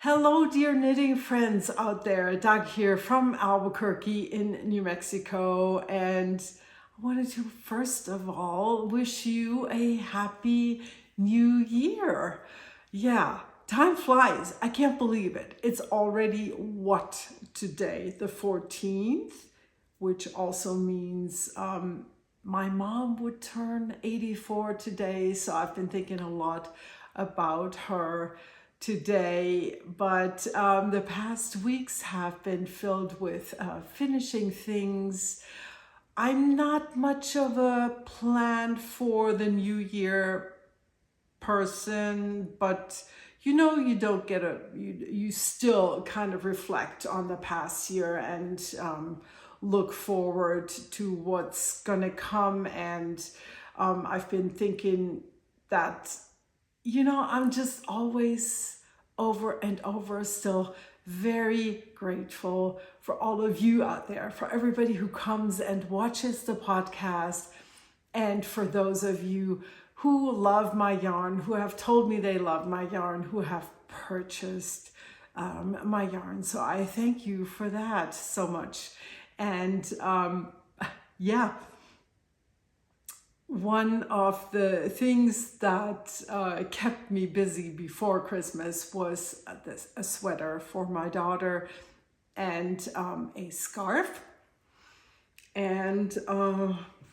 Hello, dear knitting friends out there. Doug here from Albuquerque in New Mexico. And I wanted to, first of all, wish you a happy new year. Yeah, time flies. I can't believe it. It's already what today? The 14th, which also means my mom would turn 84 today. So I've been thinking a lot about her today, but the past weeks have been filled with finishing things. I'm not much of a plan for the new year person, but you don't get you still kind of reflect on the past year and look forward to what's gonna come. And I've been thinking that I'm just always over and over still very grateful for all of you out there, for everybody who comes and watches the podcast, and for those of you who love my yarn, who have told me they love my yarn, who have purchased my yarn. So I thank you for that so much. And yeah. One of the things that kept me busy before Christmas was a sweater for my daughter and a scarf. And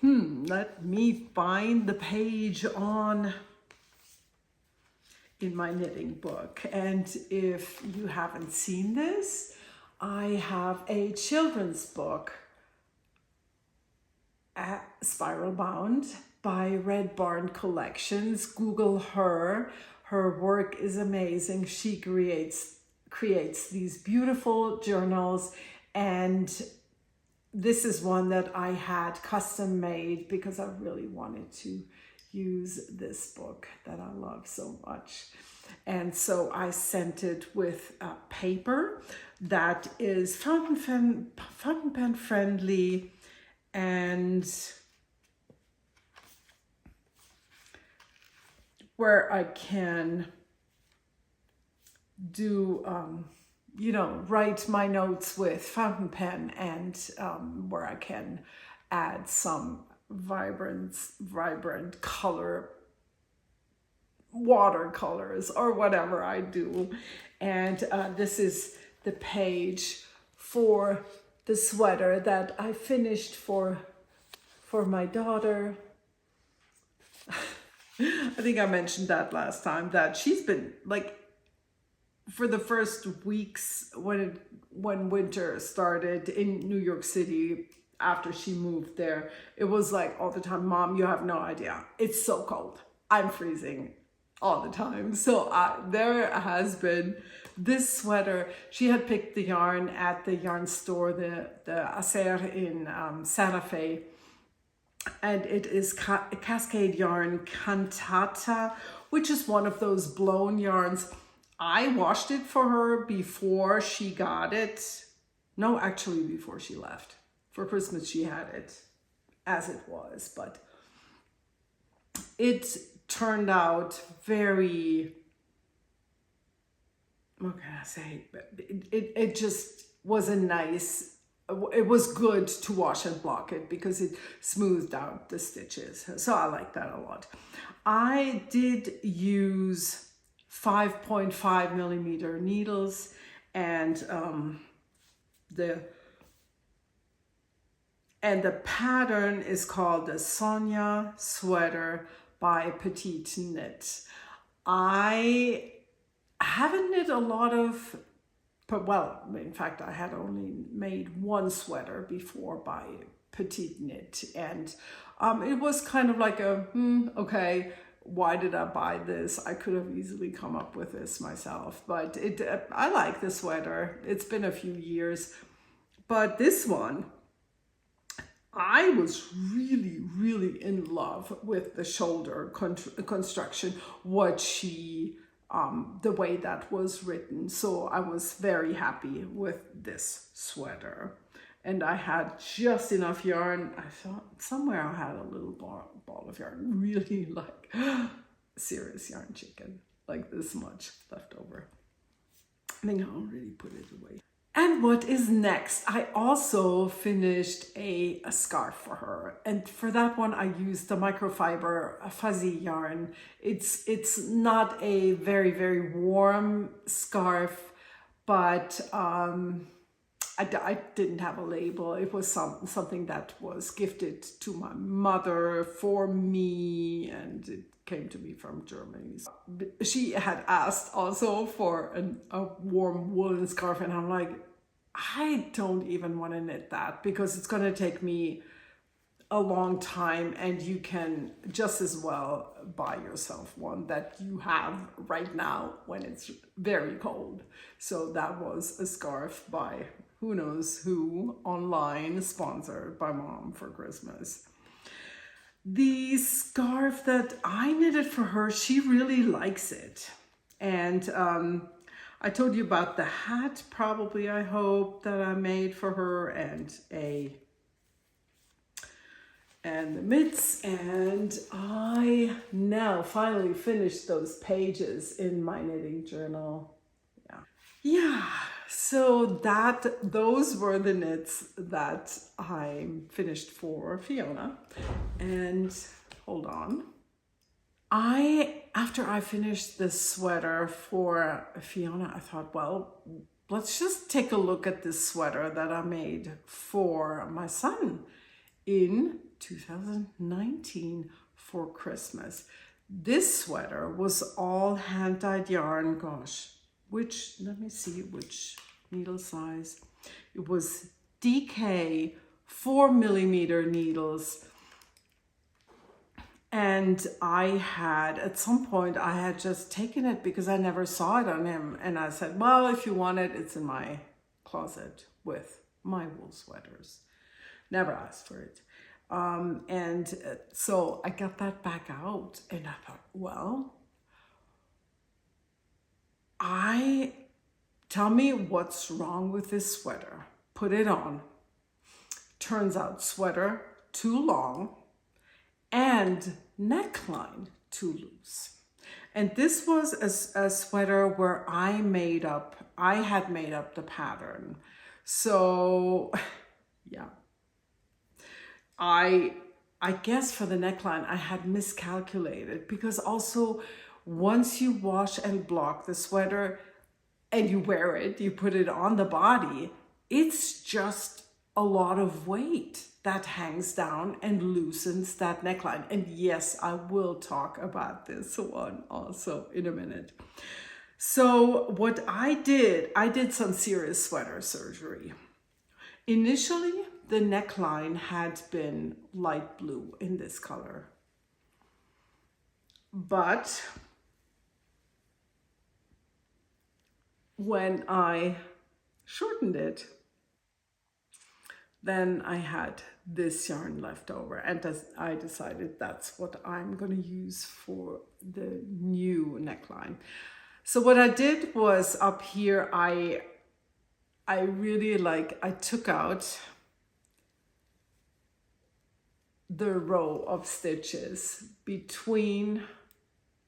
let me find the page in my knitting book. And if you haven't seen this, I have a children's book, Spiral Bound by Red Barn Collections. Google her. Her work is amazing. She creates these beautiful journals, and this is one that I had custom made because I really wanted to use this book that I love so much. And so I sent it with paper that is fountain pen friendly, and where I can do, write my notes with fountain pen, and where I can add some vibrant color, watercolors or whatever I do. And this is the page for the sweater that I finished for my daughter. I think I mentioned that last time, that she's been like, for the first weeks when winter started in New York City, after she moved there, it was like all the time, Mom, you have no idea. It's so cold. I'm freezing all the time. So there has been this sweater. She had picked the yarn at the yarn store, the Acer in Santa Fe. And it is Cascade yarn Cantata, which is one of those blown yarns. I washed it for her before she got it. No, actually before she left. For Christmas she had it as it was, but it turned out very, what can I say? It just was it was good to wash and block it because it smoothed out the stitches. So I like that a lot. I did use 5.5 millimeter needles, and the pattern is called the Sonia Sweater by Petite Knit. I haven't knit a lot of, well, in fact, I had only made one sweater before by Petite Knit, and it was kind of like okay, why did I buy this? I could have easily come up with this myself, but I like the sweater. It's been a few years, but this one, I was really, really in love with the shoulder construction, what she, the way that was written. So I was very happy with this sweater. And I had just enough yarn. I thought somewhere I had a little ball of yarn, really like serious yarn chicken, like this much left over. I think I already put it away. And what is next? I also finished a scarf for her. And for that one, I used the microfiber fuzzy yarn. It's not a very, very warm scarf, but I didn't have a label. It was something that was gifted to my mother for me, and it came to me from Germany. She had asked also for a warm woolen scarf, and I'm like, I don't even want to knit that because it's going to take me a long time, and you can just as well buy yourself one that you have right now when it's very cold. So that was a scarf by who knows who online, sponsored by mom for Christmas. The scarf that I knitted for her, she really likes it. And I told you about the hat, probably, I hope, that I made for her, and the mitts, and I now finally finished those pages in my knitting journal. Yeah, so those were the knits that I finished for Fiona. And hold on. After I finished this sweater for Fiona, I thought, well, let's just take a look at this sweater that I made for my son in 2019 for Christmas. This sweater was all hand-dyed yarn. Gosh, let me see which needle size. It was DK 4mm needles. And at some point, I had just taken it because I never saw it on him. And I said, well, if you want it, it's in my closet with my wool sweaters. Never asked for it. So I got that back out, and I thought, well, tell me what's wrong with this sweater. Put it on. Turns out sweater too long and neckline too loose. And this was a sweater where I had made up the pattern. So yeah, I guess for the neckline, I had miscalculated, because also once you wash and block the sweater and you wear it, you put it on the body, it's just a lot of weight that hangs down and loosens that neckline. And yes, I will talk about this one also in a minute. So what I did some serious sweater surgery. Initially, the neckline had been light blue in this color. But when I shortened it, then I had this yarn left over, and I decided that's what I'm going to use for the new neckline. So what I did was, up here, I took out the row of stitches between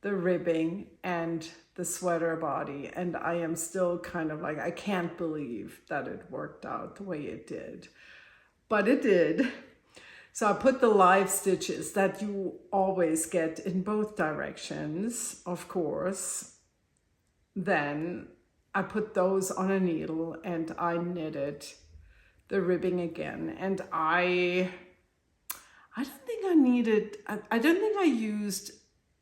the ribbing and the sweater body, and I am still kind of like, I can't believe that it worked out the way it did. But it did. So I put the live stitches that you always get in both directions, of course. Then I put those on a needle and I knitted the ribbing again. And I don't think I used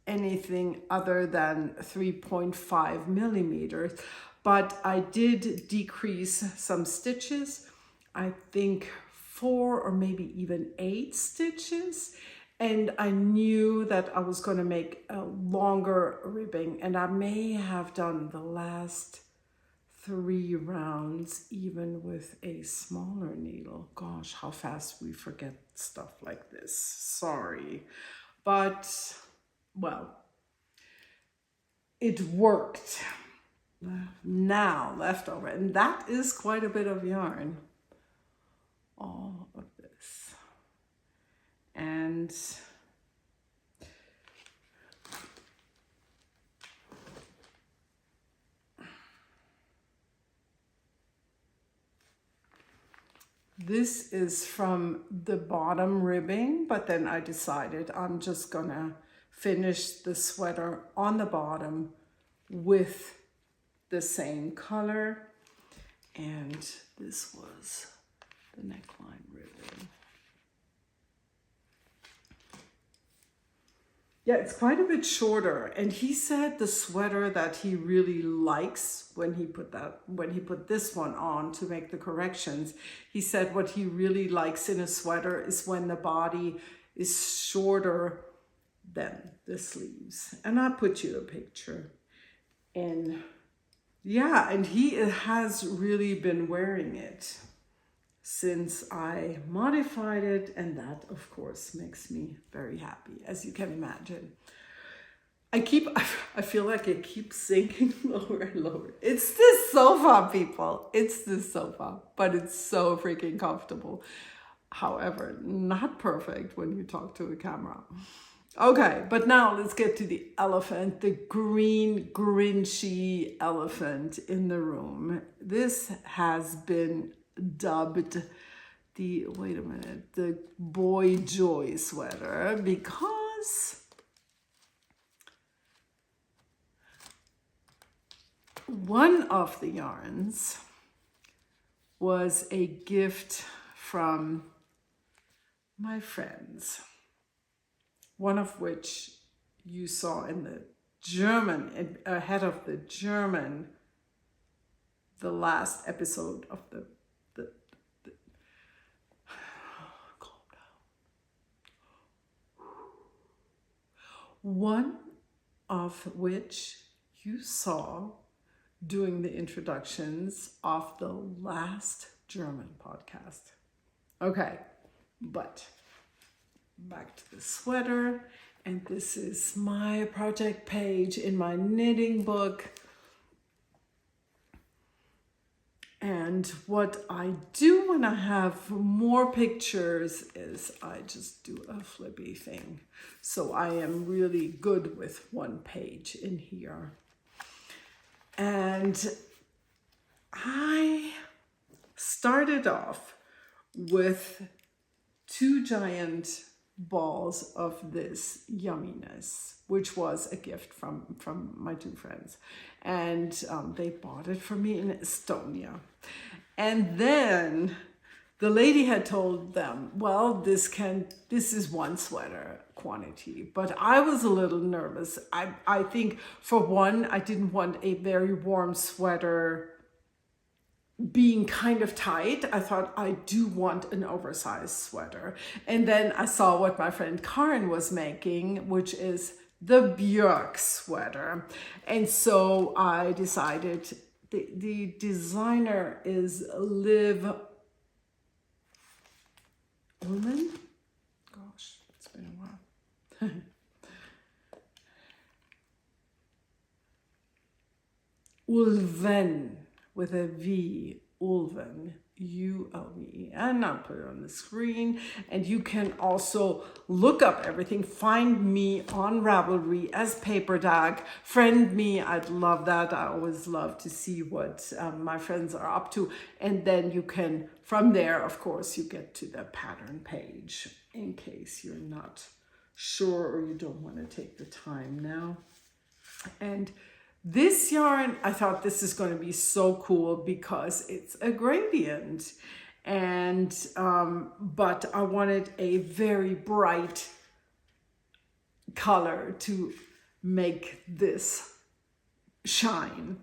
anything other than 3.5 millimeters, but I did decrease some stitches. I think 4 or maybe even 8 stitches, and I knew that I was going to make a longer ribbing, and I may have done the last 3 rounds even with a smaller needle. Gosh, how fast we forget stuff like this. Sorry, but well, it worked. Now left over, and that is quite a bit of yarn. All of this, and This is from the bottom ribbing, but then I decided I'm just gonna finish the sweater on the bottom with the same color. And this was the neckline ribbing. Yeah, it's quite a bit shorter. And he said the sweater that he really likes when he put this one on to make the corrections, he said what he really likes in a sweater is when the body is shorter than the sleeves. And I put you a picture. And yeah, and he has really been wearing it since I modified it, and that of course makes me very happy, as you can imagine. I feel like it keeps sinking lower and lower. It's this sofa, people. It's this sofa, but it's so freaking comfortable. However, not perfect when you talk to the camera. Okay, but now let's get to the elephant, the green, grinchy elephant in the room. This has been dubbed the boy joy sweater because one of the yarns was a gift from my friends, one of which you saw in the German, ahead of the German, the last episode of the calm down. One of which you saw doing the introductions of the last German podcast. Okay, but back to the sweater, and this is my project page in my knitting book. And what I do when I have more pictures is I just do a flippy thing. So I am really good with one page in here. And I started off with 2 giant balls of this yumminess, which was a gift from my 2 friends. And they bought it for me in Estonia. And then the lady had told them, well, this is 1 sweater quantity. But I was a little nervous. I think for one, I didn't want a very warm sweater being kind of tight. I thought I do want an oversized sweater. And then I saw what my friend Karen was making, which is the Björk sweater. And so I decided the designer is Liv Ullman. Gosh, it's been a while. Ulven with a V, Ulven, U-L-V-E, and I'll put it on the screen. And you can also look up everything. Find me on Ravelry as Paper Dag. Friend me, I'd love that. I always love to see what my friends are up to. And then you can, from there, of course, you get to the pattern page in case you're not sure or you don't want to take the time now. And this yarn, I thought this is going to be so cool because it's a gradient, and but I wanted a very bright color to make this shine.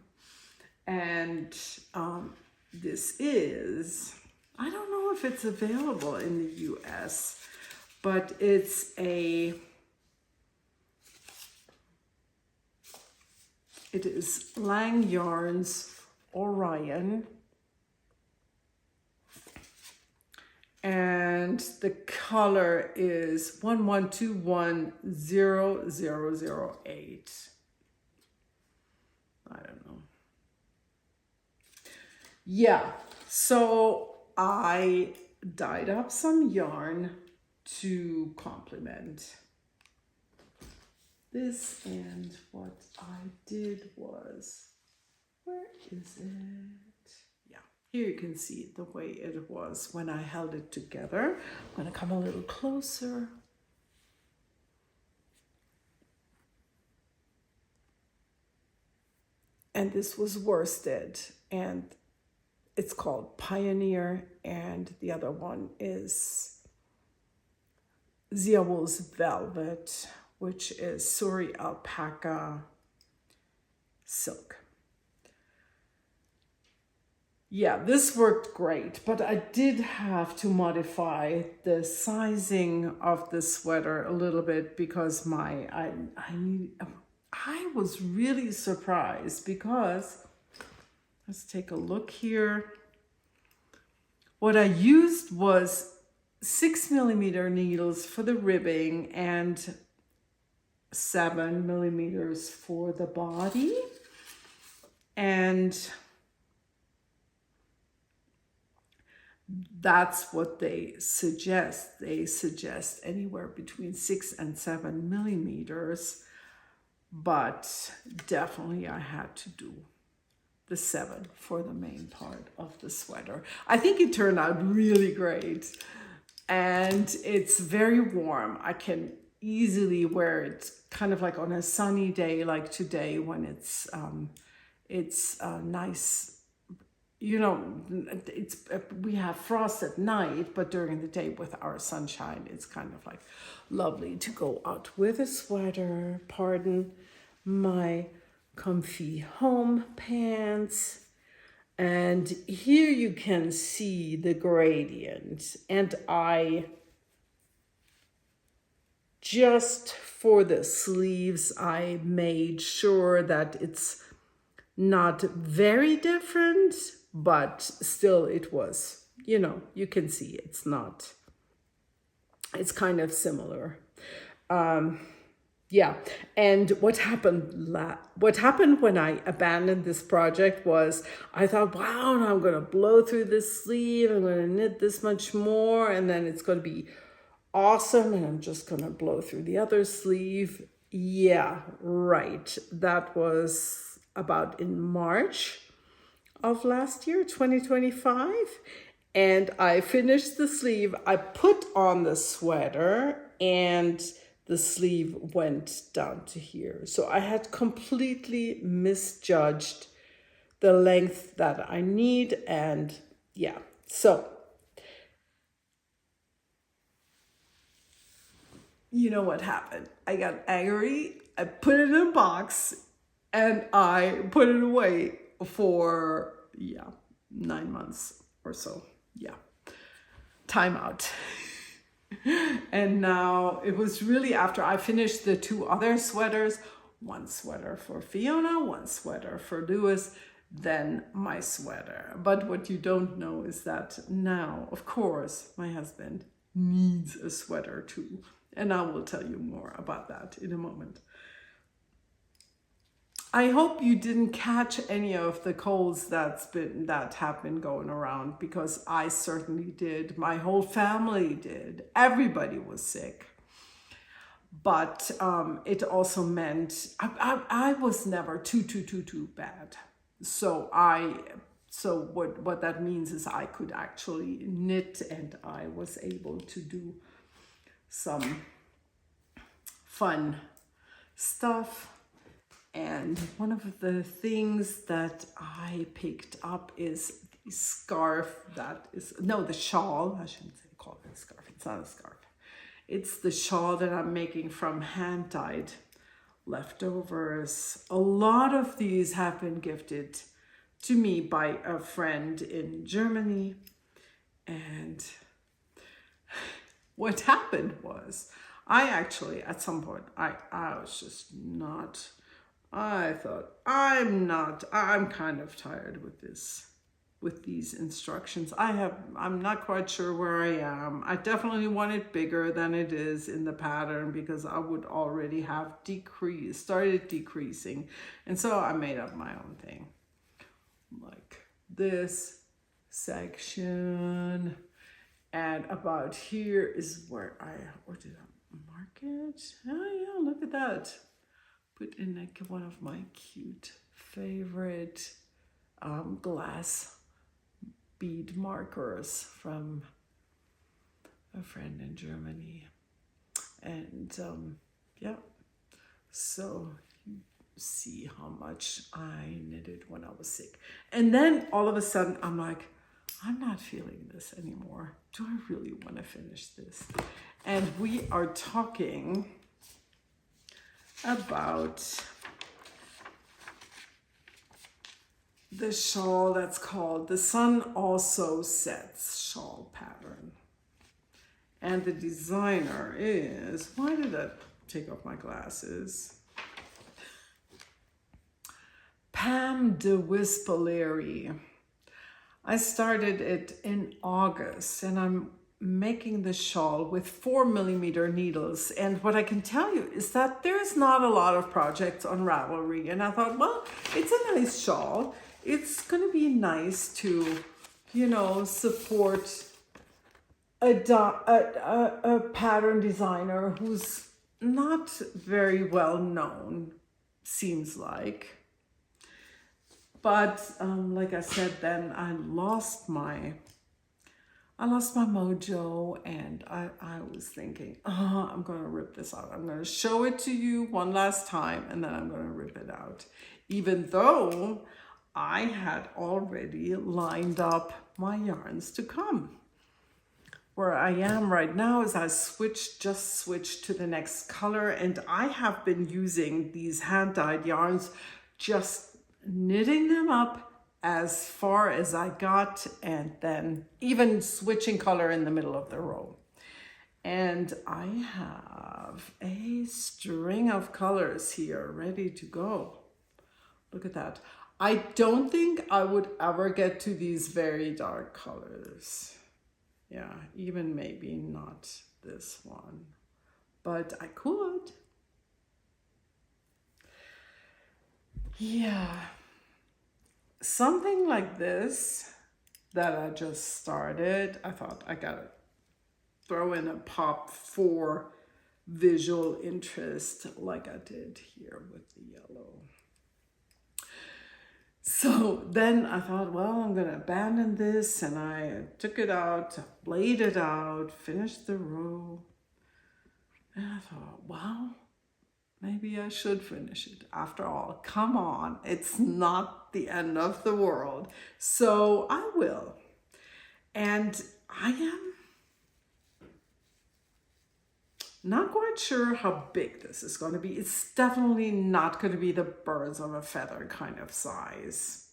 And this is, I don't know if it's available in the US, but it is Lang Yarns Orion, and the color is 11210008. I don't know. Yeah, so I dyed up some yarn to complement this, and what I did was, where is it? Yeah, Here you can see the way it was when I held it together. I'm going to come a little closer. And this was worsted, and it's called Pioneer, and the other one is Zia Wool's Velvet, which is Suri alpaca silk. Yeah, this worked great, but I did have to modify the sizing of the sweater a little bit because I was really surprised because, let's take a look here. What I used was 6mm needles for the ribbing and 7mm for the body. And that's what they suggest. They suggest anywhere between 6 and 7mm, but definitely I had to do the 7 for the main part of the sweater. I think it turned out really great, and it's very warm. I can easily wear it kind of like on a sunny day like today when it's nice. You know, we have frost at night, but during the day with our sunshine, it's kind of like lovely to go out with a sweater. Pardon my comfy home pants. And here you can see the gradient. And I, just for the sleeves, I made sure that it's not very different, but still it was, you know, you can see it's not, it's kind of similar. Yeah, and what happened when I abandoned this project was I thought, wow, now I'm going to blow through this sleeve, I'm going to knit this much more, and then it's going to be awesome, and I'm just going to blow through the other sleeve. Yeah, right. That was about in March of last year, 2025. And I finished the sleeve. I put on the sweater and the sleeve went down to here. So I had completely misjudged the length that I need. And yeah, so you know what happened? I got angry. I put it in a box and I put it away for, 9 months or so. Yeah, time out. And now it was really after I finished the 2 other sweaters, one sweater for Fiona, one sweater for Lewis, then my sweater. But what you don't know is that now, of course, my husband needs a sweater too. And I will tell you more about that in a moment. I hope you didn't catch any of the colds that have been going around, because I certainly did. My whole family did. Everybody was sick. But it also meant I was never too bad. So what that means is I could actually knit, and I was able to do some fun stuff. And one of the things that I picked up is the scarf that is, no, the shawl. I shouldn't say call it a scarf. It's not a scarf. It's the shawl that I'm making from hand-dyed leftovers. A lot of these have been gifted to me by a friend in Germany. And what happened was, I actually, at some point, I was just not, I thought, I'm kind of tired with these instructions. I'm not quite sure where I am. I definitely want it bigger than it is in the pattern, because I would already have started decreasing. And so I made up my own thing. Like this section, and about here is where did I mark it? Oh yeah, look at that. Put in like one of my cute favorite glass bead markers from a friend in Germany. And yeah, so you see how much I knitted when I was sick. And then all of a sudden I'm like, I'm not feeling this anymore. Do I really want to finish this? And we are talking about the shawl that's called the Sun Also Sets shawl pattern. And the designer is, why did I take off my glasses? Pam de Wispelary. I started it in August and I'm making the shawl with 4mm needles. And what I can tell you is that there's not a lot of projects on Ravelry. And I thought, well, it's a nice shawl. It's going to be nice to, you know, support a pattern designer who's not very well known, seems like. But like I said, then I lost my mojo, and I was thinking, oh, I'm gonna rip this out. I'm gonna show it to you one last time, and then I'm gonna rip it out. Even though I had already lined up my yarns to come. Where I am right now is I just switched to the next color, and I have been using these hand-dyed yarns, just knitting them up as far as I got, and then even switching color in the middle of the row. And I have a string of colors here ready to go. Look at that. I don't think I would ever get to these very dark colors. Yeah, even maybe not this one, but I could. Yeah, something like this that I just started, I thought I gotta throw in a pop for visual interest like I did here with the yellow. So then I thought, well, I'm gonna abandon this, and I took it out, laid it out, finished the row, and I thought, wow, maybe I should finish it. After all, come on, it's not the end of the world. So I will. And I am not quite sure how big this is going to be. It's definitely not going to be the birds of a feather kind of size.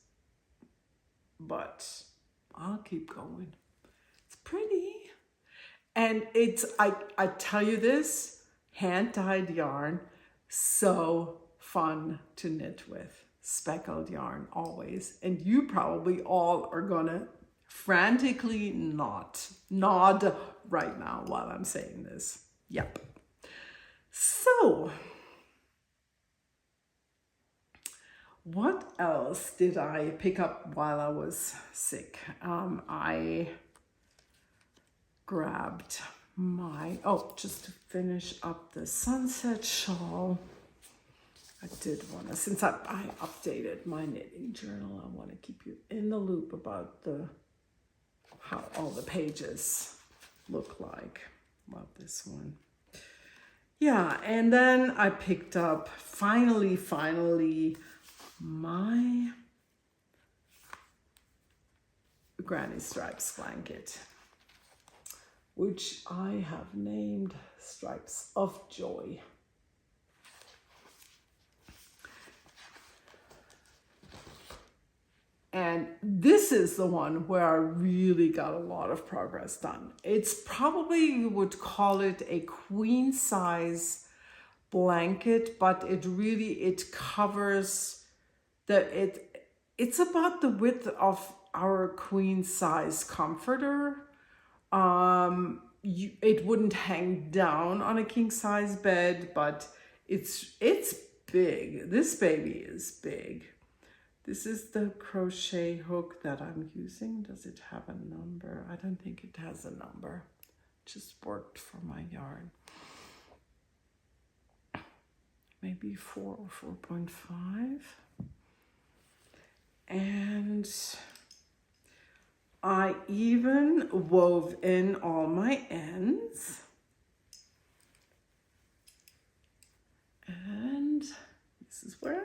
But I'll keep going. It's pretty. And it's, I tell you this, hand-dyed yarn, so fun to knit with. Speckled yarn, always. And you probably all are gonna frantically nod right now while I'm saying this. Yep. So, what else did I pick up while I was sick? I grabbed my, just to finish up the sunset shawl. I did want to, since I updated my knitting journal, I want to keep you in the loop about how all the pages look like. Love this one. Yeah, and then I picked up, finally, my Granny Stripes blanket, which I have named Stripes of Joy. And this is the one where I really got a lot of progress done. It's probably, you would call it a queen size blanket, but it covers it's about the width of our queen size comforter. It wouldn't hang down on a king size bed, but it's big. This baby is big. This is the crochet hook that I'm using. Does it have a number? I don't think it has a number. Just worked for my yarn. Maybe 4 or 4.5. And I even wove in all my ends. And this is where I am.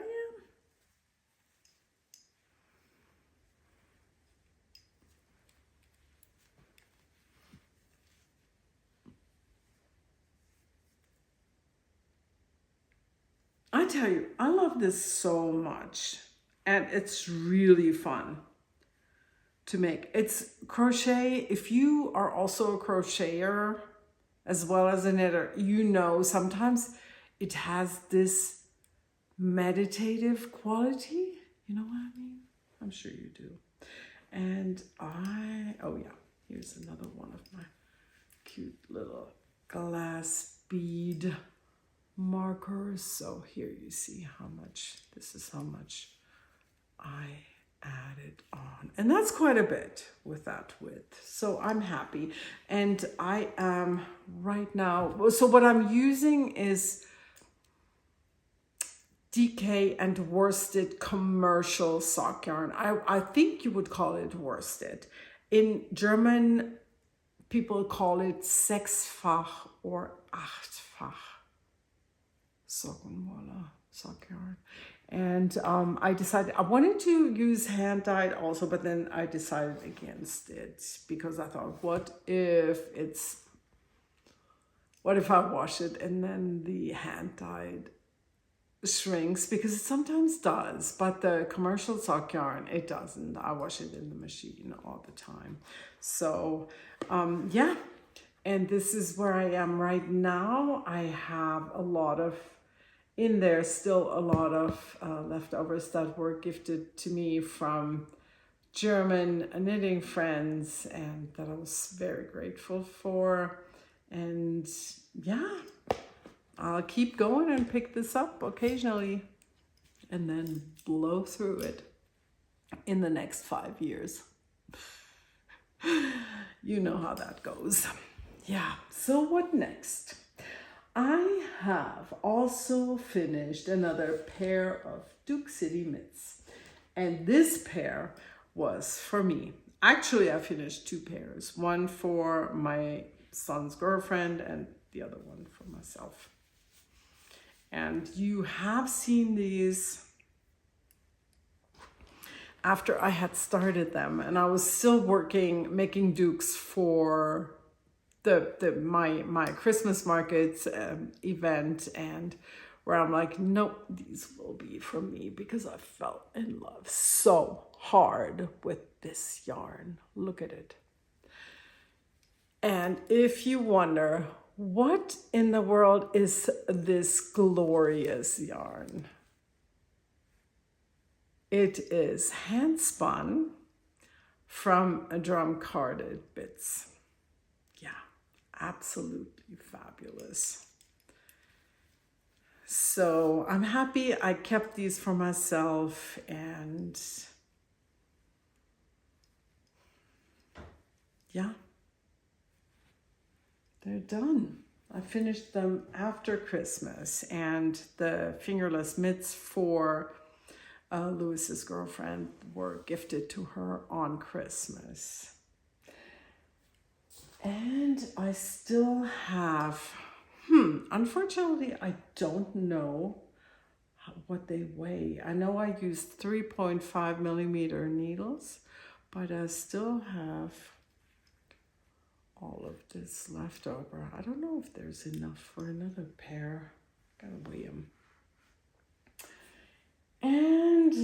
I tell you, I love this so much, and it's really fun to make. It's crochet. If you are also a crocheter as well as a knitter, you know sometimes it has this meditative quality. You know what I mean? I'm sure you do. And oh yeah, here's another one of my cute little glass bead markers. So here you see how much, this is how much I added on. And that's quite a bit with that width. So I'm happy. And I am right now, so what I'm using is DK and worsted commercial sock yarn. I think you would call it worsted. In German, people call it sechsfach or achtfach Sockenwolle, sock yarn. And I decided I wanted to use hand dyed also, but then I decided against it because I thought, what if I wash it and then the hand dyed shrinks, because it sometimes does, but the commercial sock yarn, it doesn't. I wash it in the machine all the time. So yeah, and this is where I am right now. I have a lot of in there, still a lot of leftovers that were gifted to me from German knitting friends, and that I was very grateful for. And yeah, I'll keep going and pick this up occasionally and then blow through it in the next 5 years. You know how that goes. Yeah, so what next? I have also finished another pair of Duke City mitts. And this pair was for me. Actually, I finished 2 pairs. One for my son's girlfriend and the other one for myself. And you have seen these after I had started them, and I was still working, making dukes for my Christmas markets event, and where I'm like, nope, these will be for me, because I fell in love so hard with this yarn. Look at it. And if you wonder, what in the world is this glorious yarn? It is hand spun from drum carded bits. Yeah, absolutely fabulous. So I'm happy I kept these for myself, and yeah, they're done. I finished them after Christmas, and the fingerless mitts for Lewis's girlfriend were gifted to her on Christmas. And I still have, unfortunately, I don't know what they weigh. I know I used 3.5 millimeter needles, but I still have all of this left over. I don't know if there's enough for another pair. Gotta weigh them. And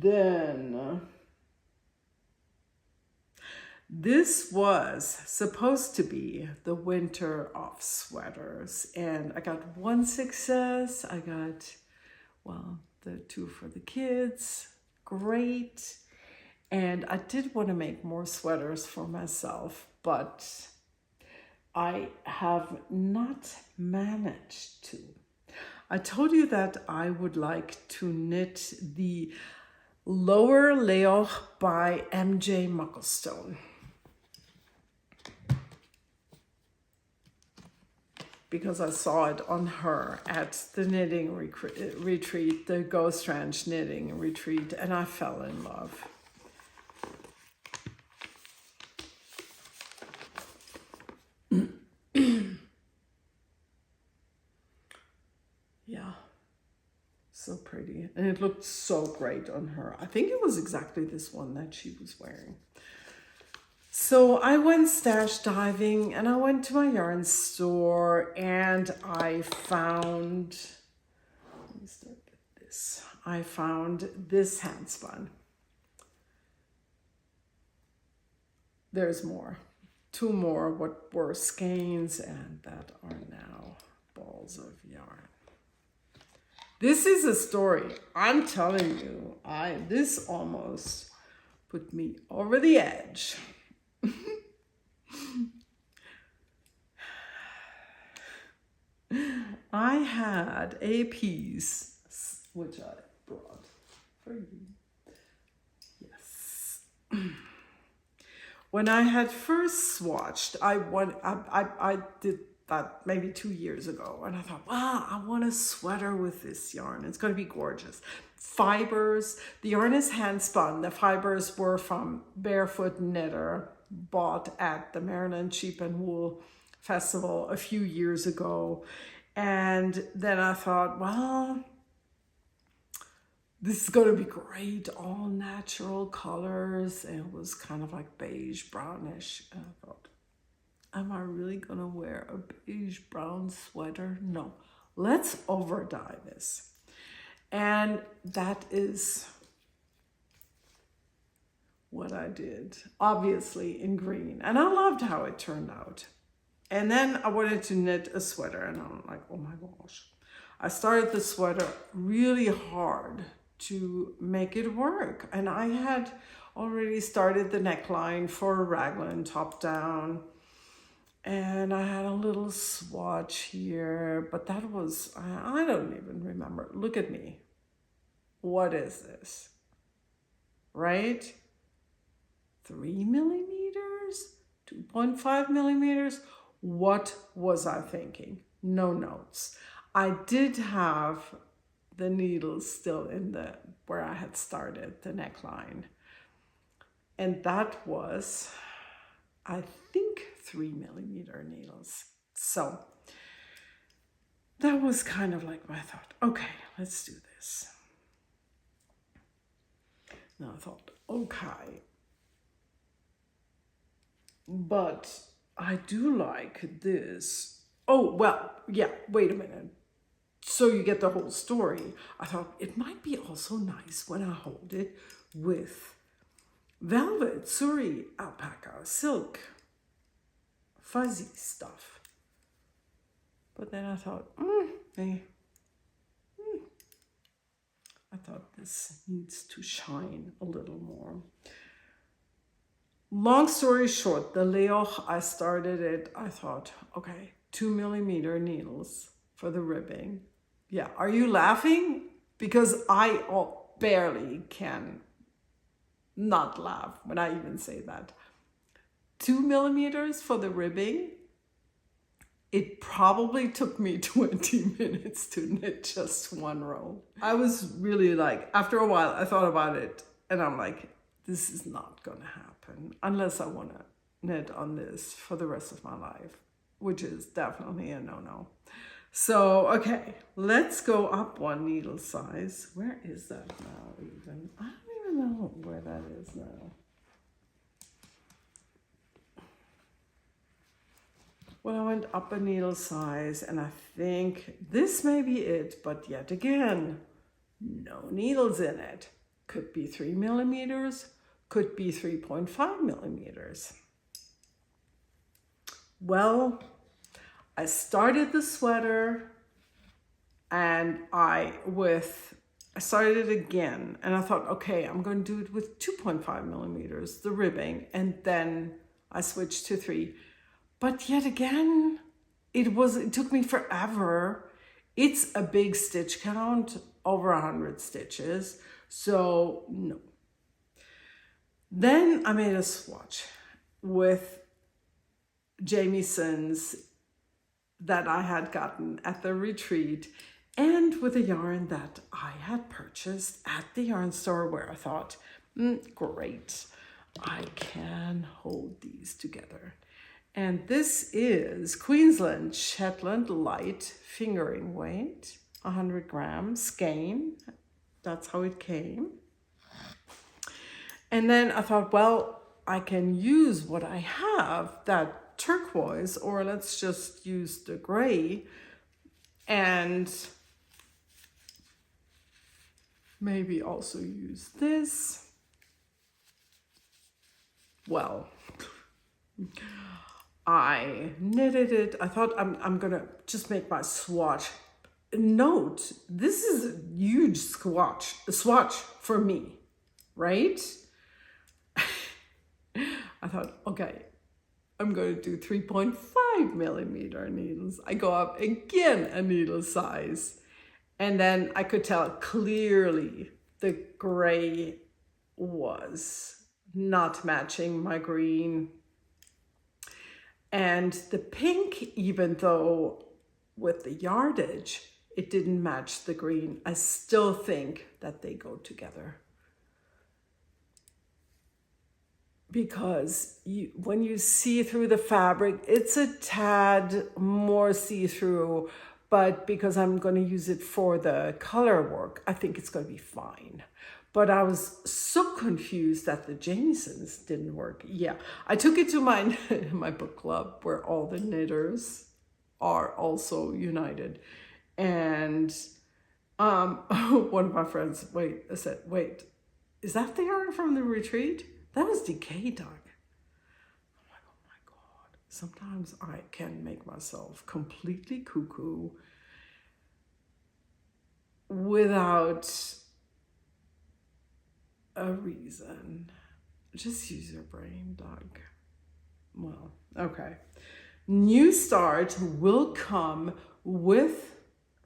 then this was supposed to be the winter of sweaters, and I got 1 success. I got, well, the 2 for the kids, great. And I did want to make more sweaters for myself, but I have not managed to. I told you that I would like to knit the Lower Leoch by MJ Mucklestone, because I saw it on her at the knitting retreat, the Ghost Ranch knitting retreat, and I fell in love. Yeah, so pretty. And it looked so great on her. I think it was exactly this one that she was wearing. So I went stash diving and I went to my yarn store and I found, let me start with this. I found this handspun. There's more. Two more what were skeins and that are now balls of yarn. This is a story. I'm telling you, this almost put me over the edge. I had a piece which I brought for you. Yes. When I had first swatched, I did that maybe 2 years ago, and I thought, wow, I want a sweater with this yarn. It's going to be gorgeous. Fibers, the yarn is hand spun. The fibers were from Barefoot Knitter, bought at the Maryland Sheep and Wool Festival a few years ago. And then I thought, well, this is going to be great, all natural colors. And it was kind of like beige, brownish. And I thought, am I really going to wear a beige brown sweater? No, let's over dye this. And that is what I did, obviously in green. And I loved how it turned out. And then I wanted to knit a sweater and I'm like, oh my gosh. I started the sweater really hard to make it work. And I had already started the neckline for a raglan top down. And I had a little swatch here, but that was, I don't even remember. Look at me. What is this? Right? 3 millimeters? 2.5 millimeters? What was I thinking? No notes. I did have the needles still in where I had started the neckline. And that was, I think, 3 millimeter needles. So that was kind of like my thought. Okay, let's do this. Now I thought, okay, but I do like this. Oh, well, yeah, wait a minute. So you get the whole story. I thought it might be also nice when I hold it with velvet, suri, alpaca, silk, fuzzy stuff. But then I thought, I thought this needs to shine a little more. Long story short, the Leoch, I started it, I thought, okay, 2 millimeter needles for the ribbing. Yeah, are you laughing? Because I barely can not laugh when I even say that. 2 millimeters for the ribbing. It probably took me 20 minutes to knit just one row. I was really like, after a while, I thought about it and I'm like, this is not gonna happen unless I wanna knit on this for the rest of my life, which is definitely a no-no. So, okay, let's go up one needle size. Where is that now even? I don't even know where that is now. Well, I went up a needle size and I think this may be it, but yet again, no needles in it. Could be 3 millimeters, could be 3.5 millimeters. Well, I started the sweater and I started it again and I thought, okay, I'm going to do it with 2.5 millimeters, the ribbing, and then I switched to 3. But yet again, it took me forever. It's a big stitch count, over 100 stitches, so no. Then I made a swatch with Jamieson's that I had gotten at the retreat and with a yarn that I had purchased at the yarn store where I thought, great, I can hold these together. And this is Queensland Shetland Light Fingering Weight. 100 grams skein. That's how it came. And then I thought, well, I can use what I have, that turquoise, or let's just use the gray, and maybe also use this. Well, I knitted it. I thought I'm gonna just make my swatch. Note, this is a huge swatch for me, right? I thought, okay, I'm going to do 3.5 millimeter needles. I go up again a needle size. And then I could tell clearly the gray was not matching my green. And the pink, even though with the yardage, it didn't match the green, I still think that they go together. Because when you see through the fabric, it's a tad more see-through, but because I'm going to use it for the color work, I think it's going to be fine. But I was so confused that the Jamiesons didn't work. Yeah, I took it to my, my book club where all the knitters are also united. And one of my friends, I said, wait, is that the yarn from the retreat? That was decay dye. I'm like, oh my God. Sometimes I can make myself completely cuckoo without a reason. Just use your brain, Doug. Well, okay. New Start will come with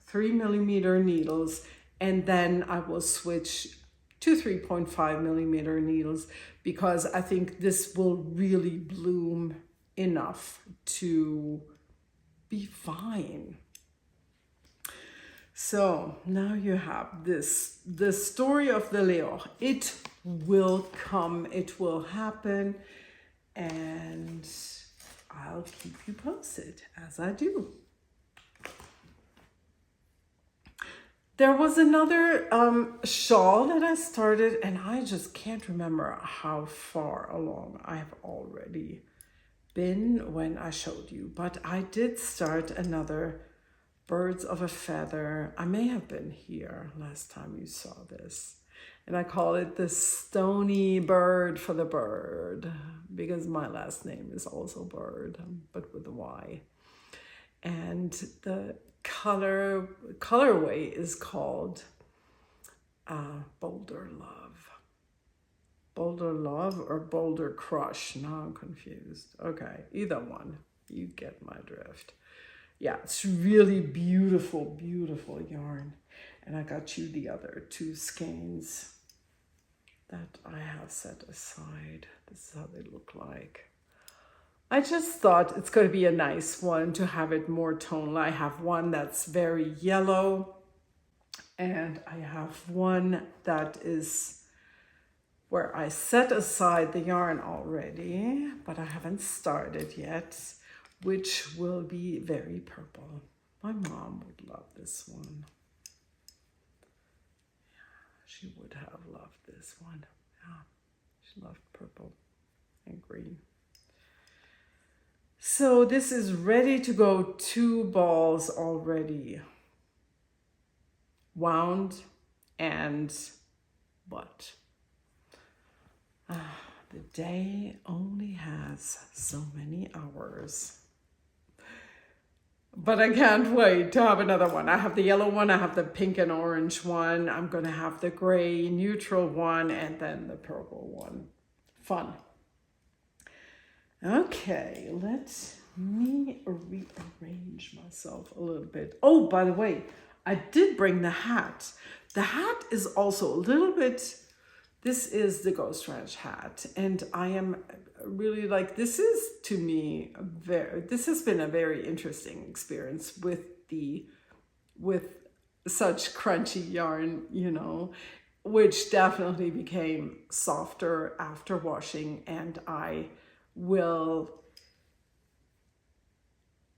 3 millimeter needles, and then I will switch to 3.5 millimeter needles because I think this will really bloom enough to be fine. So now you have this, the story of the Leo. It will come, it will happen, and I'll keep you posted as I do. There was another shawl that I started, and I just can't remember how far along I have already been when I showed you, but I did start another Birds of a Feather. I may have been here last time you saw this, and I call it the Stony Bird for the bird because my last name is also Bird, but with a Y. And the colorway is called Boulder Love. Boulder Love or Boulder Crush. Now I'm confused. Okay, either one. You get my drift. Yeah, it's really beautiful, beautiful yarn. And I got you the other two skeins that I have set aside. This is how they look like. I just thought it's going to be a nice one to have it more tonal. I have one that's very yellow, and I have one that is where I set aside the yarn already, but I haven't started yet, which will be very purple. My mom would love this one. Yeah, she would have loved this one. Yeah, she loved purple and green. So this is ready to go, 2 balls already wound, and what? The day only has so many hours. But I can't wait to have another one. I have the yellow one, I have the pink and orange one, I'm gonna have the gray neutral one, and then the purple one. Fun. Okay, let me rearrange myself a little bit. Oh, by the way, I did bring the hat. The hat is also a little bit, this is the Ghost Ranch hat, and I am really like, this is to me, this has been a very interesting experience with such crunchy yarn, you know, which definitely became softer after washing, and I will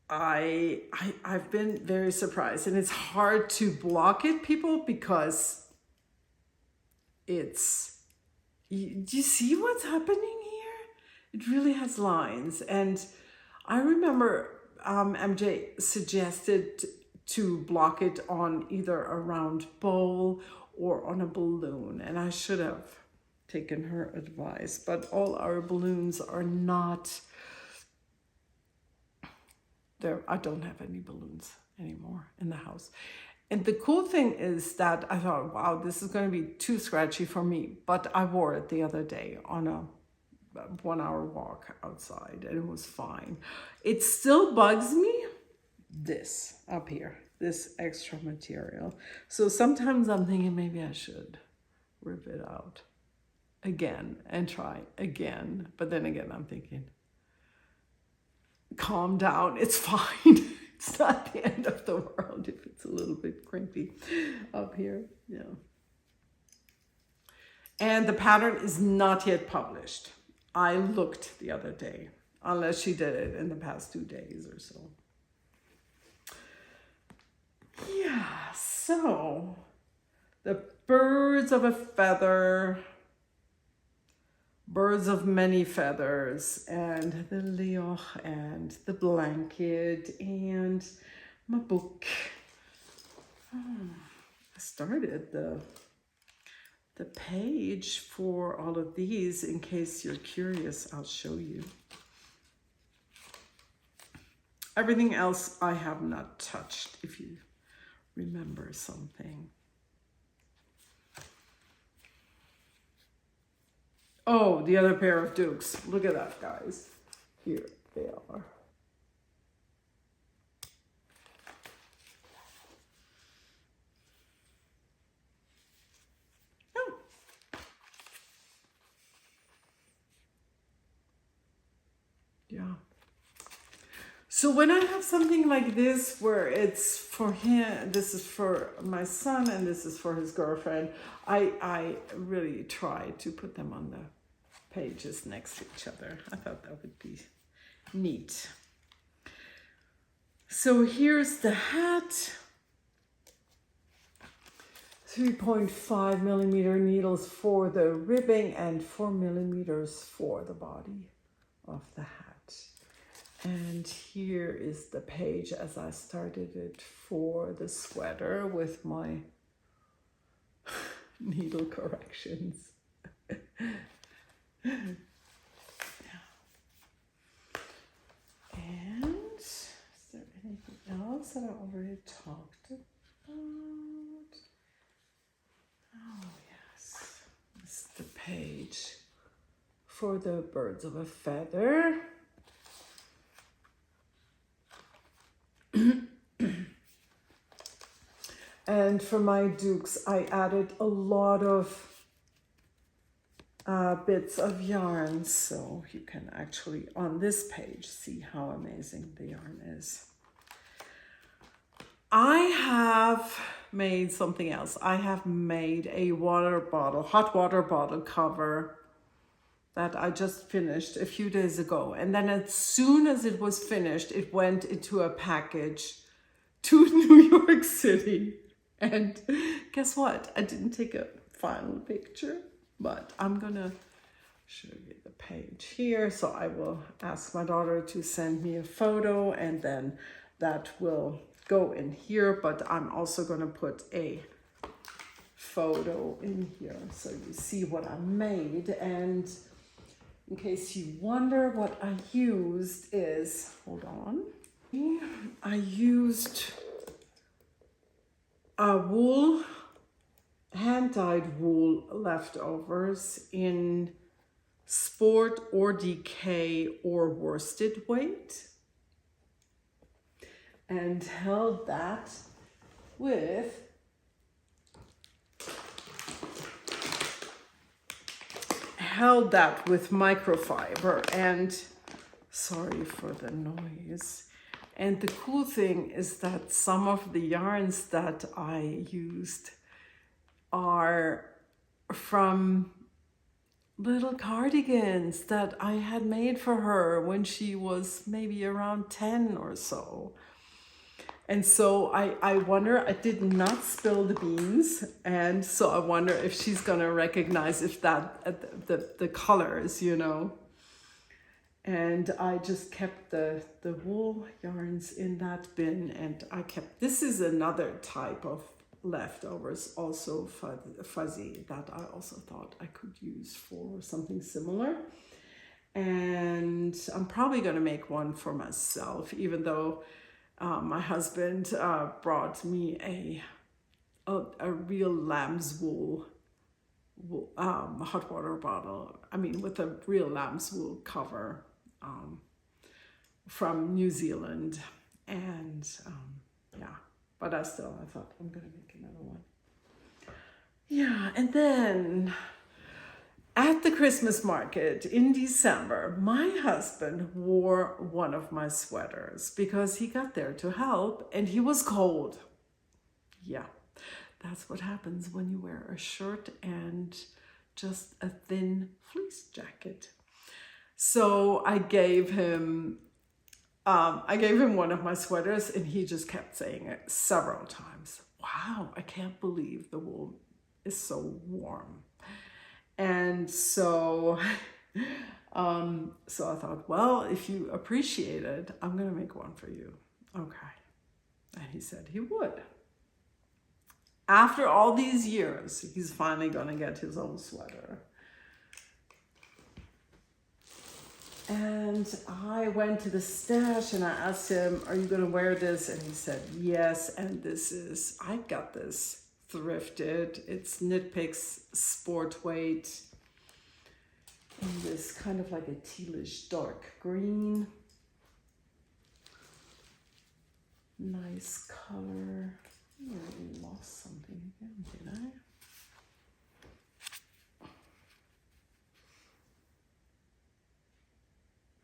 I've been very surprised, and it's hard to block it, people, because it's, do you see what's happening here? It really has lines. And I remember MJ suggested to block it on either a round bowl or on a balloon, and I should have taken her advice, but all our balloons are not there. I don't have any balloons anymore in the house. And the cool thing is that I thought, wow, this is going to be too scratchy for me, but I wore it the other day on a 1 hour walk outside, and it was fine. It still bugs me, this up here, this extra material. So sometimes I'm thinking maybe I should rip it out again and try again. But then again, I'm thinking, calm down, it's fine. It's not the end of the world if it's a little bit crimpy up here. Yeah. And the pattern is not yet published. I looked the other day, unless she did it in the past 2 days or so. Yeah, so the birds of a feather, birds of many feathers, and the leoch, and the blanket, and my book. I started the page for all of these. In case you're curious, I'll show you. Everything else I have not touched, if you remember something. Oh, the other pair of dukes. Look at that, guys. Here they are. Oh. Yeah. So when I have something like this where it's for him, this is for my son and this is for his girlfriend, I really try to put them on the pages next to each other. I thought that would be neat. So here's the hat. 3.5 millimeter needles for the ribbing and 4 millimeters for the body of the hat. And here is the page as I started it for the sweater with my needle corrections. And is there anything else that I already talked about? Oh yes, this is the page for the birds of a feather. And for my dukes, I added a lot of bits of yarn, so you can actually on this page see how amazing the yarn is. I have made something else. I have made a water bottle, hot water bottle cover that I just finished a few days ago. And then as soon as it was finished, it went into a package to New York City. And guess what? I didn't take a final picture, but I'm gonna show you the page here. So I will ask my daughter to send me a photo, and then that will go in here. But I'm also gonna put a photo in here so you see what I made. And in case you wonder what I used is, hold on. I used wool, hand-dyed wool leftovers in sport or decay or worsted weight, and held that with microfiber. And sorry for the noise. And the cool thing is that some of the yarns that I used are from little cardigans that I had made for her when she was maybe around 10 or so. And so I wonder, I did not spill the beans. And so I wonder if she's gonna recognize if that, the colors, you know. And I just kept the wool yarns in that bin, and I kept, this is another type of leftovers, also fuzzy, that I also thought I could use for something similar. And I'm probably gonna make one for myself, even though my husband brought me a real lamb's wool hot water bottle. I mean, with a real lamb's wool cover from New Zealand. And yeah, but I thought I'm gonna make another one. Yeah, and then at the Christmas market in December, my husband wore one of my sweaters because he got there to help and he was cold. Yeah, that's what happens when you wear a shirt and just a thin fleece jacket. So I gave him one of my sweaters, and he just kept saying it several times. Wow, I can't believe the wool is so warm. And so, so I thought, well, if you appreciate it, I'm gonna make one for you. Okay. And he said he would. After all these years, he's finally gonna get his own sweater. And I went to the stash and I asked him, are you gonna wear this? And he said, yes. And I got this thrifted. It's Knit Picks sport weight in this kind of like a tealish dark green. Nice color. I really lost something again, did I?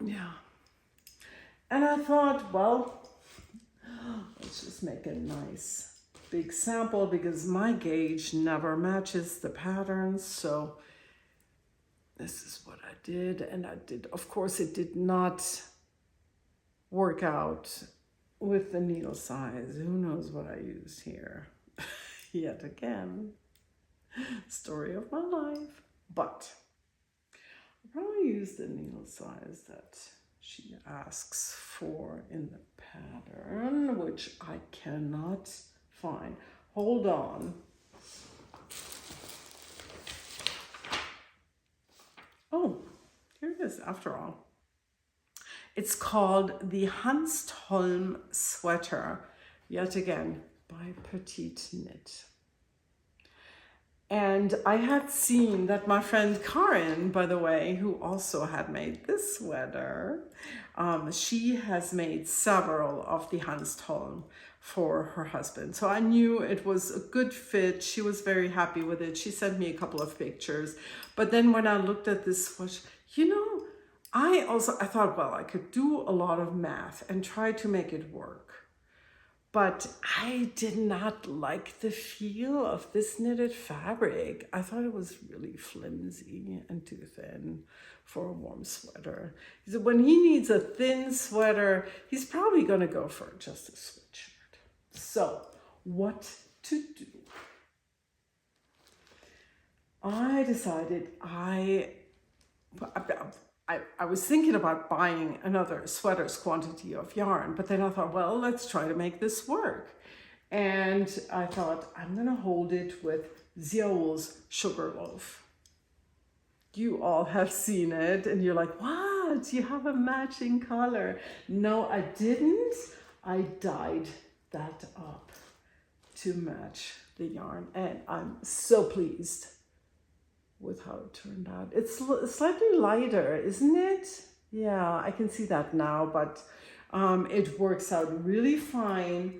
Yeah. And I thought, well, let's just make a nice big sample because my gauge never matches the patterns. So this is what I did. And I did, of course, it did not work out with the needle size. Who knows what I used here? Yet again, story of my life. But I'll probably use the needle size that she asks for in the pattern, which I cannot find. Hold on. Oh, here it is after all. It's called the Hanstholm sweater, yet again by Petite Knit. And I had seen that my friend Karin, by the way, who also had made this sweater, she has made several of the Hanstholm for her husband. So I knew it was a good fit. She was very happy with it. She sent me a couple of pictures. But then when I looked at this swatch, you know, I thought, well, I could do a lot of math and try to make it work. But I did not like the feel of this knitted fabric. I thought it was really flimsy and too thin for a warm sweater. He said when he needs a thin sweater, he's probably gonna go for just a sweatshirt. So what to do? I decided I was thinking about buying another sweater's quantity of yarn, but then I thought, well, let's try to make this work. And I thought, I'm gonna hold it with Ziaul's Sugarloaf. You all have seen it and you're like, what? You have a matching color. No, I didn't. I dyed that up to match the yarn, and I'm so pleased with how it turned out. It's slightly lighter, isn't it? Yeah, I can see that now, but it works out really fine,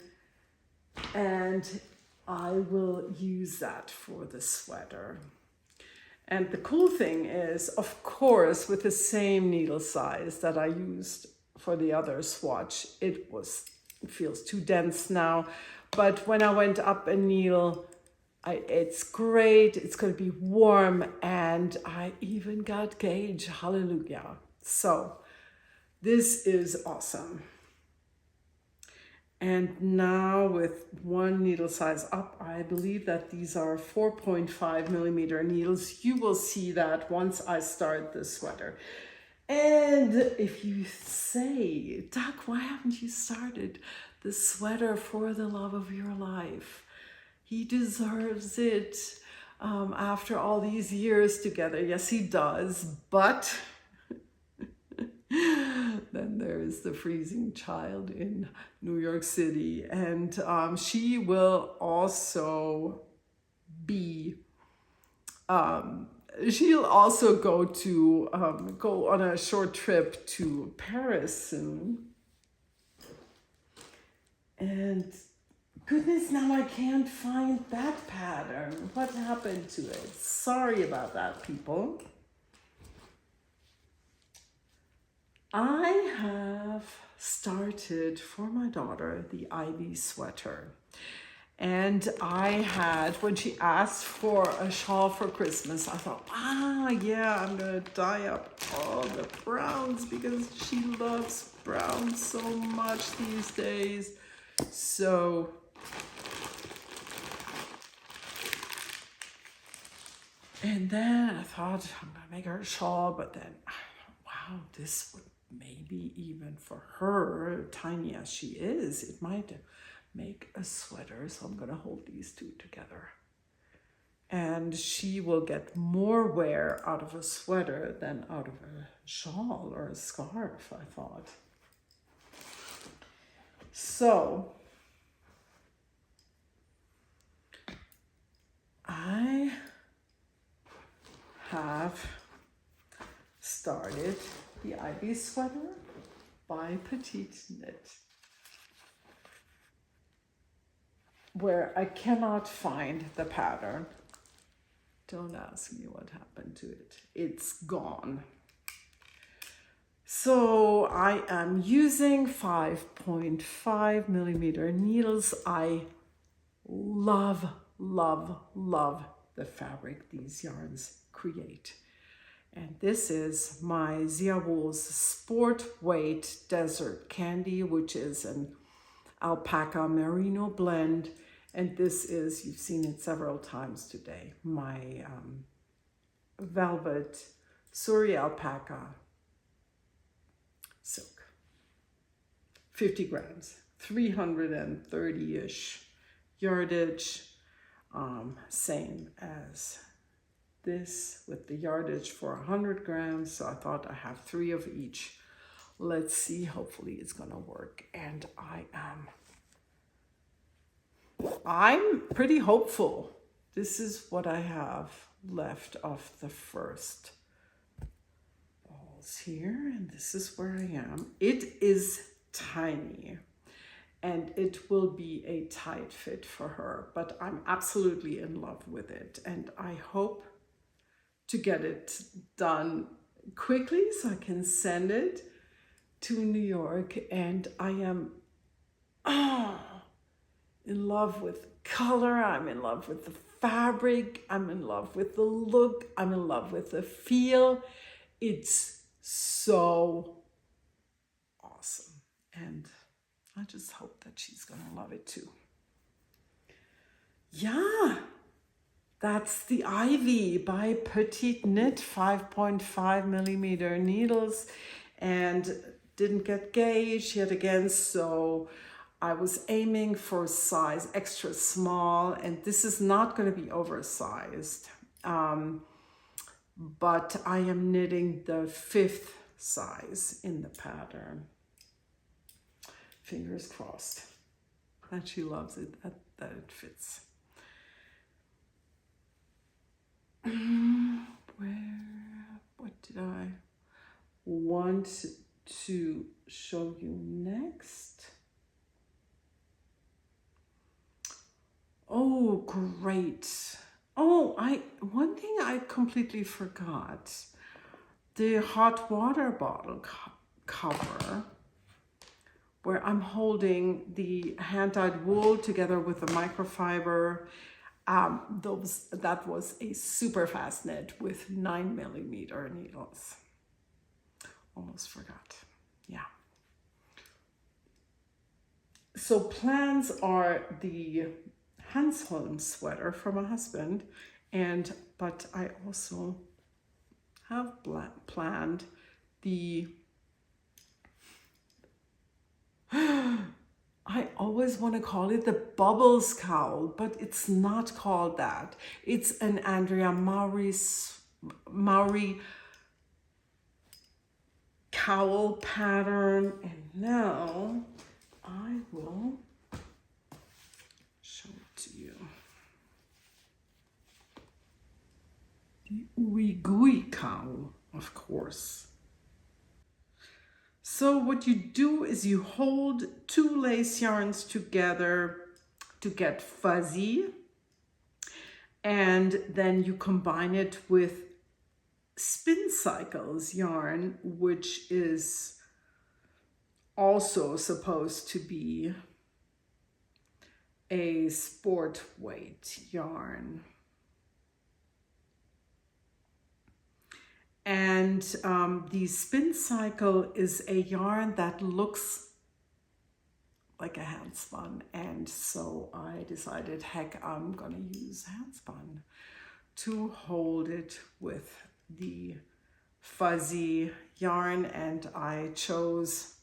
and I will use that for the sweater. And the cool thing is, of course, with the same needle size that I used for the other swatch, it feels too dense now, but when I went up a needle, it's great. It's going to be warm and and I even got gauge. Hallelujah. So this is awesome. And now with one needle size up, I believe that these are 4.5 millimeter needles. You will see that once I start the sweater. And if you say, Doug, why haven't you started the sweater for the love of your life? He deserves it after all these years together. Yes, he does. But then there's the freezing child in New York City. And she will also be... she'll also go on a short trip to Paris soon. And goodness, now I can't find that pattern. What happened to it? Sorry about that, people. I have started for my daughter the Ivy sweater. And I had, when she asked for a shawl for Christmas, I thought, yeah, I'm gonna dye up all the browns because she loves browns so much these days. So and then I thought I'm gonna make her a shawl, but then wow, this would maybe even for her, tiny as she is, it might make a sweater. So I'm gonna hold these two together. And she will get more wear out of a sweater than out of a shawl or a scarf, I thought. So I have started the Ivy sweater by Petite Knit, where I cannot find the pattern. Don't ask me what happened to it. It's gone. So I am using 5.5 millimeter needles. I love, love, love the fabric these yarns create. And this is my Zia Wool's Sport Weight Desert Candy, which is an alpaca merino blend. And this is, you've seen it several times today, my velvet Suri alpaca silk. 50 grams, 330-ish yardage, same as this with the yardage for 100 grams. So I thought I have 3 of each. Let's see, hopefully it's gonna work. And I'm pretty hopeful. This is what I have left of the first balls here, and this is where I am. It is tiny, and it will be a tight fit for her, but I'm absolutely in love with it, and I hope to get it done quickly so I can send it to New York. And I am in love with color, I'm in love with the fabric, I'm in love with the look, I'm in love with the feel. It's so awesome. And I just hope that she's gonna love it too. Yeah, that's the Ivy by Petite Knit, 5.5 millimeter needles, and didn't get gauge yet again, so I was aiming for size extra small, and this is not going to be oversized, but I am knitting the 5th size in the pattern. Fingers crossed that she loves it, that it fits. What did I want to show you next? Oh, great. Oh, one thing I completely forgot. The hot water bottle cover, where I'm holding the hand-dyed wool together with the microfiber. That was a super fast knit with 9mm needles. Almost forgot. Yeah. So plans are the Hansholm sweater for my husband, but I also have planned the I always want to call it the Bubbles cowl, but it's not called that. It's an Andrea Maury cowl pattern, and now I will show it to you. The Ooey Gooey cowl, of course. So what you do is you hold two lace yarns together to get fuzzy, and then you combine it with Spin Cycles yarn, which is also supposed to be a sport weight yarn. And the Spin Cycle is a yarn that looks like a hand spun, and so I decided, heck, I'm gonna use hand spun to hold it with the fuzzy yarn. And I chose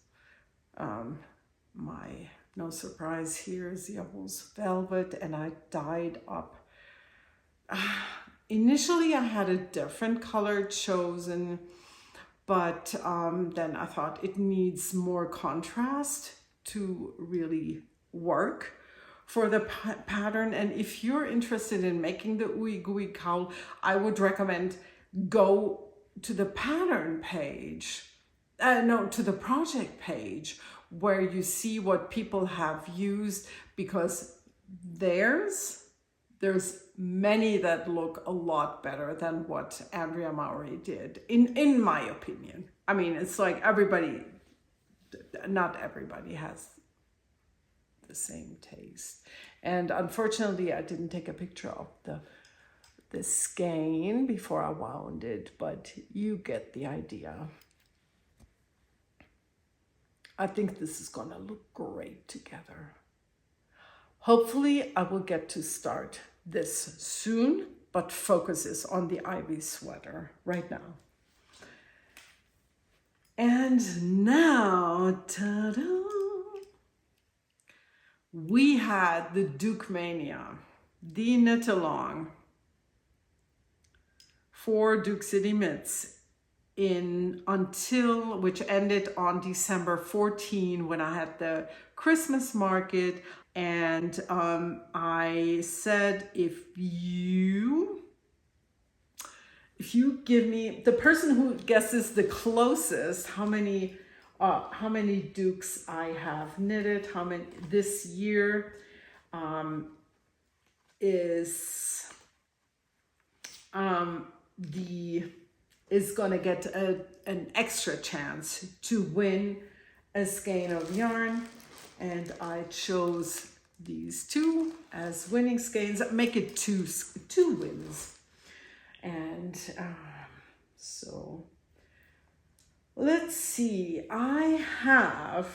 my, no surprise here, Zierose Velvet, and I dyed up. Initially I had a different color chosen, but then I thought it needs more contrast to really work for the pattern. And if you're interested in making the Ooey Gooey cowl, I would recommend go to the pattern page, to the project page, where you see what people have used, because there's many that look a lot better than what Andrea Maury did, in my opinion. I mean, it's like not everybody has the same taste. And unfortunately, I didn't take a picture of the skein before I wound it, but you get the idea. I think this is gonna look great together. Hopefully I will get to start this soon, but focus is on the Ivy sweater right now. And now, ta-da! We had the Duke Mania, the knit along for Duke City Mitts which ended on December 14, when I had the Christmas market. And I said, if you give me, the person who guesses the closest how many Dukes I have knitted, how many this year, is gonna get an extra chance to win a skein of yarn. And I chose these two as winning skeins. Make it two wins. And so let's see. I have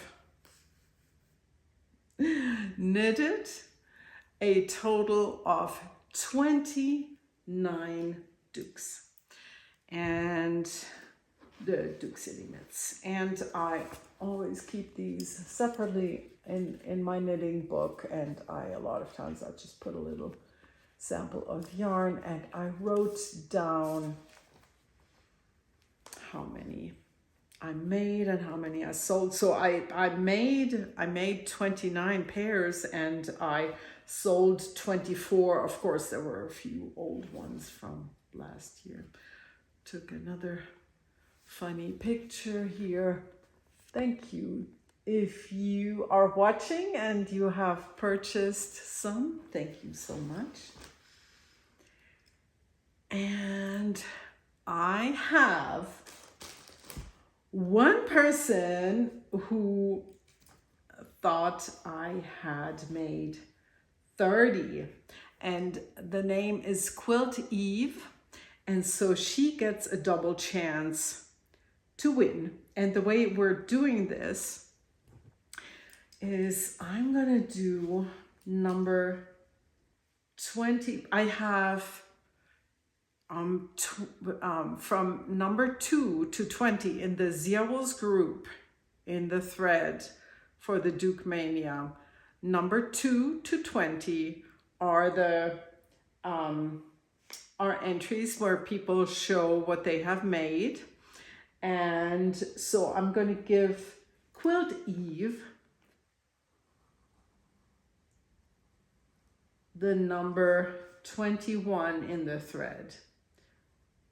knitted a total of 29 Dukes, and the Duke City Mitts. And I always keep these separately in my knitting book, and a lot of times I just put a little sample of yarn, and I wrote down how many I made and how many I sold. So I made 29 pairs, and I sold 24. Of course, there were a few old ones from last year. Took another funny picture here. Thank you. If you are watching and you have purchased some, thank you so much. And I have one person who thought I had made 30, and the name is Quilt Eve. And so she gets a double chance to win. And the way we're doing this is I'm gonna do number 20. I have from number 2 to 20 in the Zeros group in the thread for the Duke Mania. Number 2 to 20 are the are entries where people show what they have made. And so I'm going to give Quilt Eve the number 21 in the thread.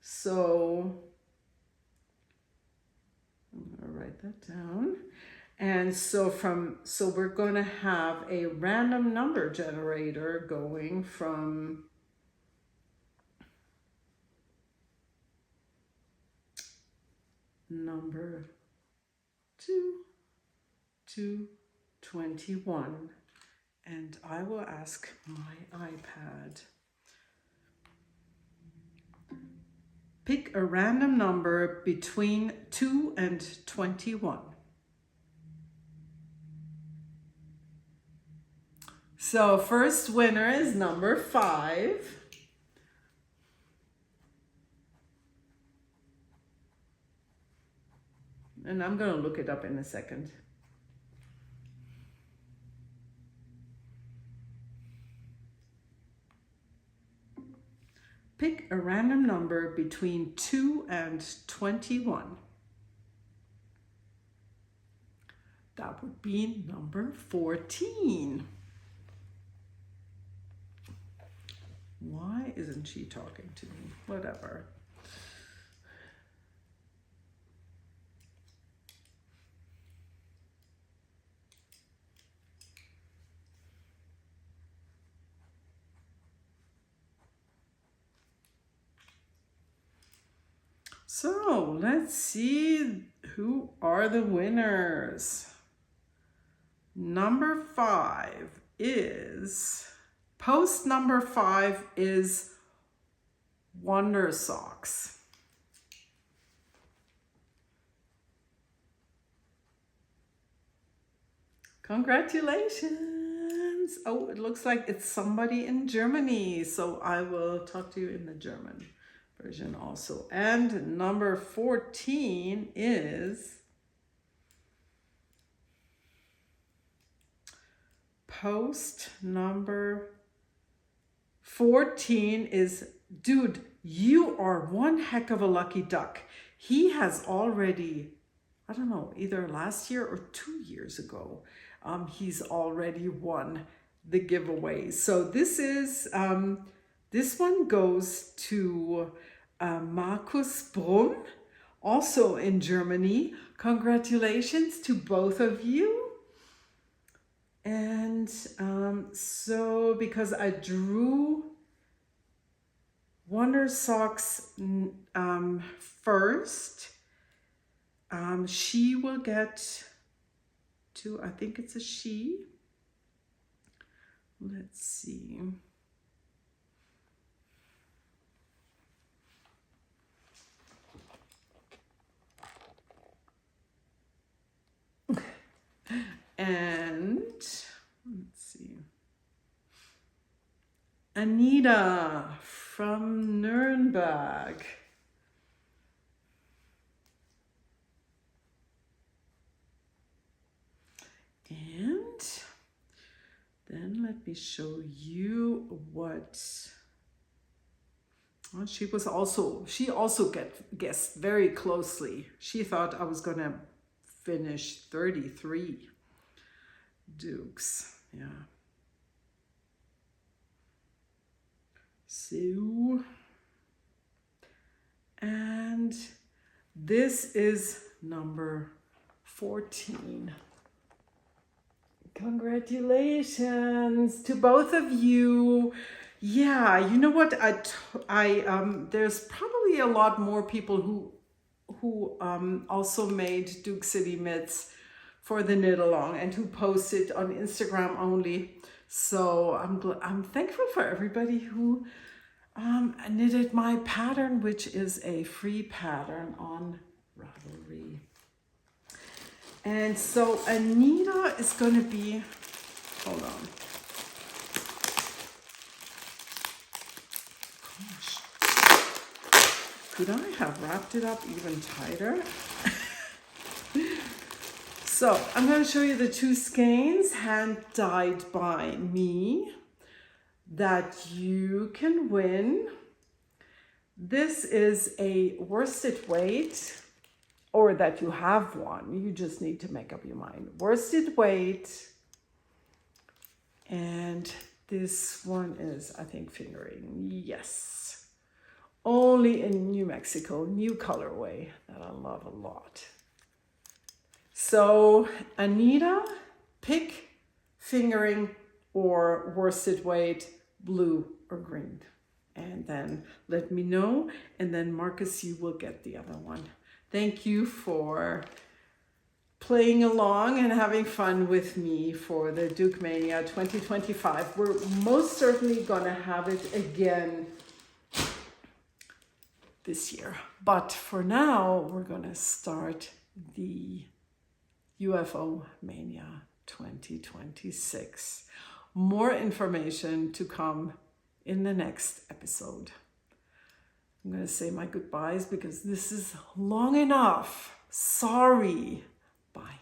So I'm going to write that down. And so we're going to have a random number generator going from number 2 to 21. And I will ask my iPad. Pick a random number between 2 and 21. So first winner is number 5. And I'm going to look it up in a second. Pick a random number between 2 and 21. That would be number 14. Why isn't she talking to me? Whatever. So let's see who are the winners. Number 5 is, post number 5 is Wonder Socks. Congratulations. Oh, it looks like it's somebody in Germany. So I will talk to you in the German version also. And number 14 is post number 14 is, dude, you are one heck of a lucky duck. He has already, I don't know, either last year or 2 years ago, he's already won the giveaway. So this is, this one goes to Markus Brunn, also in Germany. Congratulations to both of you. And so because I drew Wonder Socks first, she will get to, I think it's a she. Let's see. And let's see. Anita from Nuremberg. And then let me show you what, well, she also guessed very closely. She thought I was gonna finish 33 Dukes, yeah. So, and this is number 14. Congratulations to both of you. Yeah, you know what? There's probably a lot more people who also made Duke City mitts for the knit along and who posted on Instagram only. So I'm thankful for everybody who knitted my pattern, which is a free pattern on Ravelry. And so Anita is going to be, hold on. Gosh. Could I have wrapped it up even tighter? So I'm going to show you the two skeins hand dyed by me that you can win. This is a worsted weight, or that you have one. You just need to make up your mind. Worsted weight. And this one is, I think, fingering. Yes. Only in New Mexico, new colorway that I love a lot. So Anita, pick fingering or worsted weight, blue or green. And then let me know. And then Marcus, you will get the other one. Thank you for playing along and having fun with me for the Duke Mania 2025. We're most certainly going to have it again this year. But for now, we're going to start the UFO Mania 2026. More information to come in the next episode. I'm going to say my goodbyes because this is long enough. Sorry. Bye.